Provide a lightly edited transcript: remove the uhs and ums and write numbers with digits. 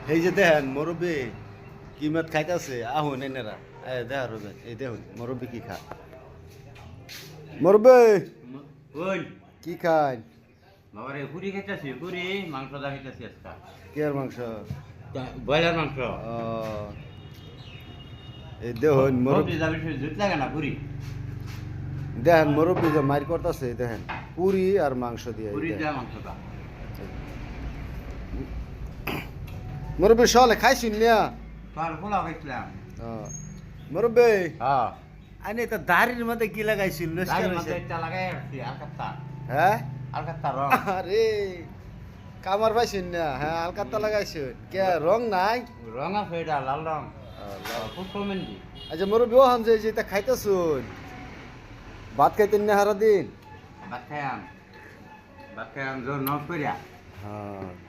এই যে দেখেন মুরব্বী কিমত খাইতেছে আহুন এনেরা দেখা রবে এই দেখুন মুরব্বী কি খা মুরব্বী ওই কি খায় বাবারে পুরি খাইতেছি পুরি মাংস দা খাইতেছি আজকে কি আর মাংস ব্রয়লার মাংস এই দেখুন মুরব্বী মুরব্বী যাবে জুত লাগে না পুরি দেখেন মুরব্বী যে মার করতেছে দেখেন পুরি আর মাংস দিয়ে পুরি যা মাংসটা মুরব্বী সলে খাইছুন না তোর পোলাও খাইছিলাম মুরব্বী হ্যাঁ আনে তো দাড়ির মধ্যে কি লাগাইছিল গাড়ির মধ্যে একটা লাগাই রাখছি আলকাত্তা হ্যাঁ আলকাত্তা রং আরে কামার পাইছুন না হ্যাঁ আলকাত্তা লাগাইছুন কে রং নাই রং আছে এটা লাল রং পুষ্পমেন্দি আচ্ছা মুরব্বী ওখান যে যেটা খাইতেছুন ভাত খাইতেন না হারা দিন ভাত খাইয়াম জোর নক করিয়া হ্যাঁ